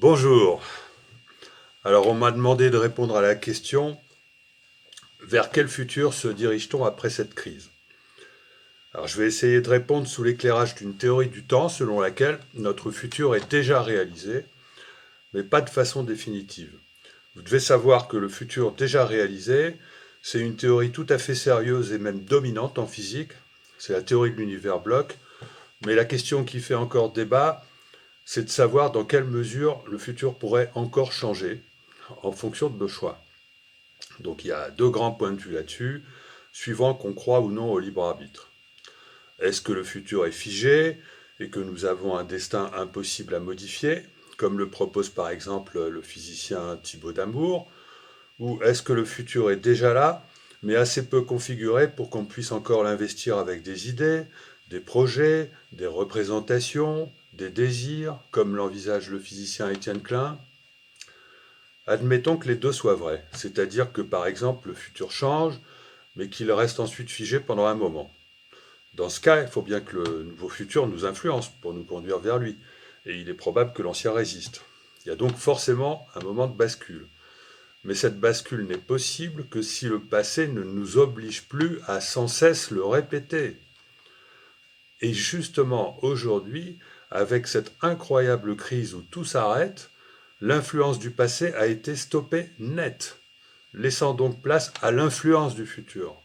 Bonjour. Alors on m'a demandé de répondre à la question, vers quel futur se dirige-t-on après cette crise? Alors je vais essayer de répondre sous l'éclairage d'une théorie du temps selon laquelle notre futur est déjà réalisé, mais pas de façon définitive. Vous devez savoir que le futur déjà réalisé, c'est une théorie tout à fait sérieuse et même dominante en physique. C'est la théorie de l'univers bloc. Mais la question qui fait encore débat, c'est de savoir dans quelle mesure le futur pourrait encore changer en fonction de nos choix. Donc il y a deux grands points de vue là-dessus, suivant qu'on croit ou non au libre arbitre. Est-ce que le futur est figé et que nous avons un destin impossible à modifier, comme le propose par exemple le physicien Thibaut Damour, ou est-ce que le futur est déjà là, mais assez peu configuré pour qu'on puisse encore l'investir avec des idées, des projets, des représentations, des désirs, comme l'envisage le physicien Étienne Klein? Admettons que les deux soient vrais, c'est-à-dire que par exemple le futur change, mais qu'il reste ensuite figé pendant un moment. Dans ce cas, il faut bien que le nouveau futur nous influence pour nous conduire vers lui, et il est probable que l'ancien résiste. Il y a donc forcément un moment de bascule. Mais cette bascule n'est possible que si le passé ne nous oblige plus à sans cesse le répéter. Et justement, aujourd'hui, avec cette incroyable crise où tout s'arrête, l'influence du passé a été stoppée net, laissant donc place à l'influence du futur.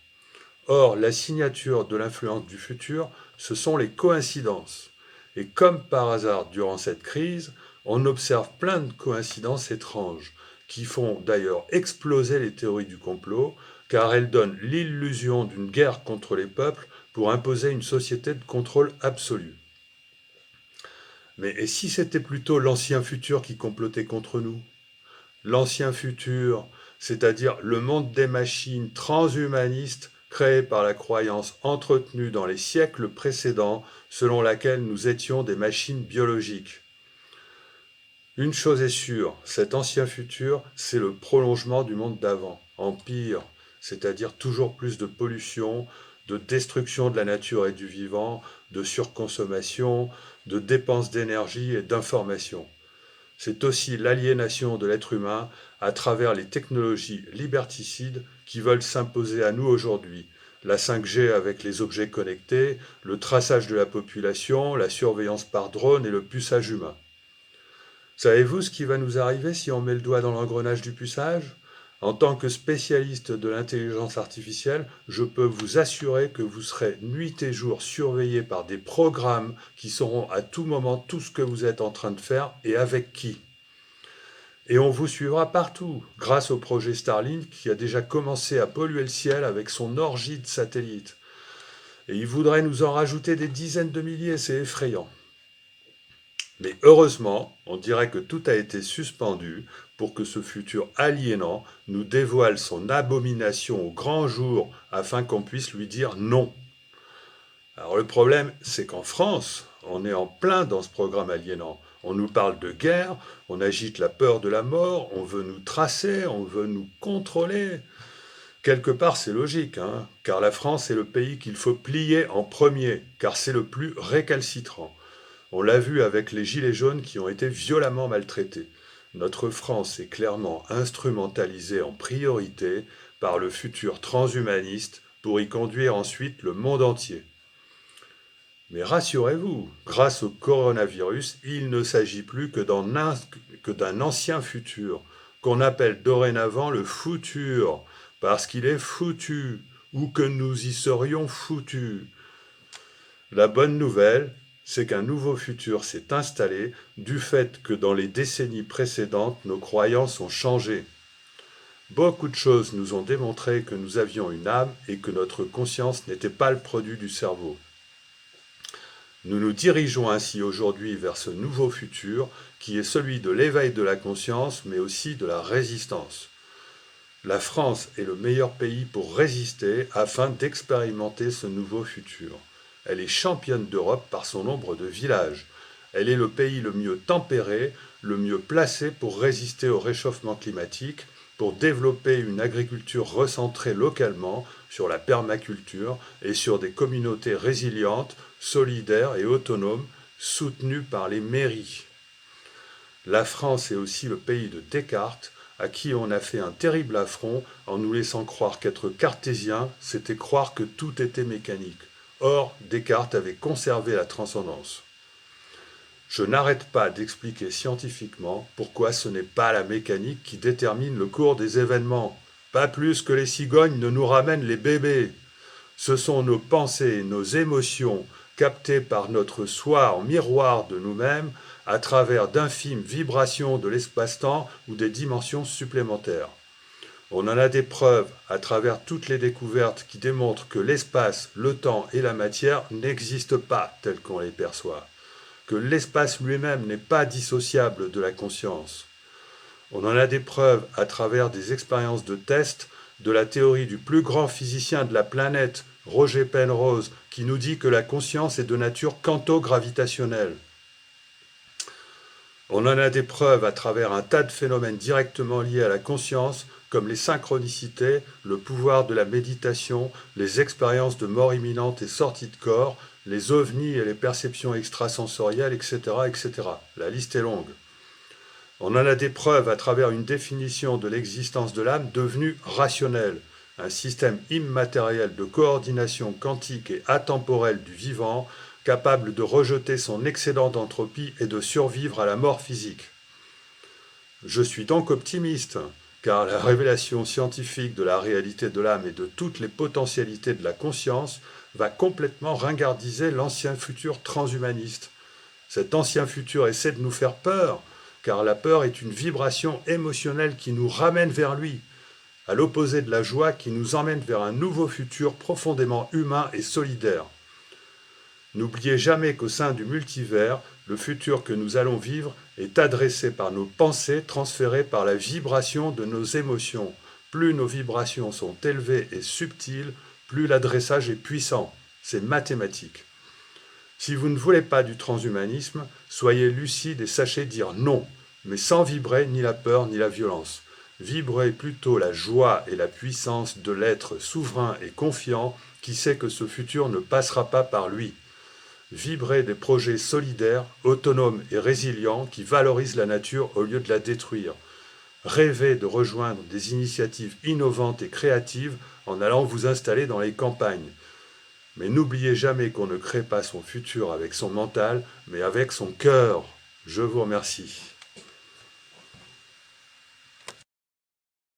Or, la signature de l'influence du futur, ce sont les coïncidences. Et comme par hasard, durant cette crise, on observe plein de coïncidences étranges, qui font d'ailleurs exploser les théories du complot, car elles donnent l'illusion d'une guerre contre les peuples pour imposer une société de contrôle absolu. Mais et si c'était plutôt l'ancien futur qui complotait contre nous? L'ancien futur, c'est-à-dire le monde des machines transhumanistes créé par la croyance entretenue dans les siècles précédents selon laquelle nous étions des machines biologiques. Une chose est sûre, cet ancien futur, c'est le prolongement du monde d'avant, en pire, c'est-à-dire toujours plus de pollution, de destruction de la nature et du vivant, de surconsommation, de dépenses d'énergie et d'information. C'est aussi l'aliénation de l'être humain à travers les technologies liberticides qui veulent s'imposer à nous aujourd'hui. La 5G avec les objets connectés, le traçage de la population, la surveillance par drone et le puçage humain. Savez-vous ce qui va nous arriver si on met le doigt dans l'engrenage du puçage? En tant que spécialiste de l'intelligence artificielle, je peux vous assurer que vous serez nuit et jour surveillé par des programmes qui sauront à tout moment tout ce que vous êtes en train de faire et avec qui. Et on vous suivra partout, grâce au projet Starlink qui a déjà commencé à polluer le ciel avec son orgie de satellites. Et il voudrait nous en rajouter des dizaines de milliers, c'est effrayant. Mais heureusement, on dirait que tout a été suspendu pour que ce futur aliénant nous dévoile son abomination au grand jour afin qu'on puisse lui dire non. Alors le problème, c'est qu'en France, on est en plein dans ce programme aliénant. On nous parle de guerre, on agite la peur de la mort, on veut nous tracer, on veut nous contrôler. Quelque part, c'est logique, hein, car la France est le pays qu'il faut plier en premier, car c'est le plus récalcitrant. On l'a vu avec les Gilets jaunes qui ont été violemment maltraités. Notre France est clairement instrumentalisée en priorité par le futur transhumaniste pour y conduire ensuite le monde entier. Mais rassurez-vous, grâce au coronavirus, il ne s'agit plus que d'un ancien futur, qu'on appelle dorénavant le futur, parce qu'il est foutu, ou que nous y serions foutus. La bonne nouvelle, c'est qu'un nouveau futur s'est installé du fait que dans les décennies précédentes, nos croyances ont changé. Beaucoup de choses nous ont démontré que nous avions une âme et que notre conscience n'était pas le produit du cerveau. Nous nous dirigeons ainsi aujourd'hui vers ce nouveau futur qui est celui de l'éveil de la conscience mais aussi de la résistance. La France est le meilleur pays pour résister afin d'expérimenter ce nouveau futur. Elle est championne d'Europe par son nombre de villages. Elle est le pays le mieux tempéré, le mieux placé pour résister au réchauffement climatique, pour développer une agriculture recentrée localement sur la permaculture et sur des communautés résilientes, solidaires et autonomes, soutenues par les mairies. La France est aussi le pays de Descartes, à qui on a fait un terrible affront en nous laissant croire qu'être cartésien, c'était croire que tout était mécanique. Or, Descartes avait conservé la transcendance. Je n'arrête pas d'expliquer scientifiquement pourquoi ce n'est pas la mécanique qui détermine le cours des événements, pas plus que les cigognes ne nous ramènent les bébés. Ce sont nos pensées, nos émotions, captées par notre soi en miroir de nous-mêmes, à travers d'infimes vibrations de l'espace-temps ou des dimensions supplémentaires. On en a des preuves à travers toutes les découvertes qui démontrent que l'espace, le temps et la matière n'existent pas tels qu'on les perçoit, que l'espace lui-même n'est pas dissociable de la conscience. On en a des preuves à travers des expériences de test de la théorie du plus grand physicien de la planète, Roger Penrose, qui nous dit que la conscience est de nature quanto-gravitationnelle. On en a des preuves à travers un tas de phénomènes directement liés à la conscience, comme les synchronicités, le pouvoir de la méditation, les expériences de mort imminente et sortie de corps, les ovnis et les perceptions extrasensorielles, etc., etc. La liste est longue. On en a des preuves à travers une définition de l'existence de l'âme devenue rationnelle, un système immatériel de coordination quantique et atemporelle du vivant, capable de rejeter son excédent d'entropie et de survivre à la mort physique. Je suis donc optimiste, car la révélation scientifique de la réalité de l'âme et de toutes les potentialités de la conscience va complètement ringardiser l'ancien futur transhumaniste. Cet ancien futur essaie de nous faire peur, car la peur est une vibration émotionnelle qui nous ramène vers lui, à l'opposé de la joie qui nous emmène vers un nouveau futur profondément humain et solidaire. N'oubliez jamais qu'au sein du multivers, le futur que nous allons vivre est adressé par nos pensées transférées par la vibration de nos émotions. Plus nos vibrations sont élevées et subtiles, plus l'adressage est puissant. C'est mathématique. Si vous ne voulez pas du transhumanisme, soyez lucide et sachez dire non, mais sans vibrer ni la peur ni la violence. Vibrez plutôt la joie et la puissance de l'être souverain et confiant qui sait que ce futur ne passera pas par lui. Vibrez des projets solidaires, autonomes et résilients qui valorisent la nature au lieu de la détruire. Rêvez de rejoindre des initiatives innovantes et créatives en allant vous installer dans les campagnes. Mais n'oubliez jamais qu'on ne crée pas son futur avec son mental, mais avec son cœur. Je vous remercie.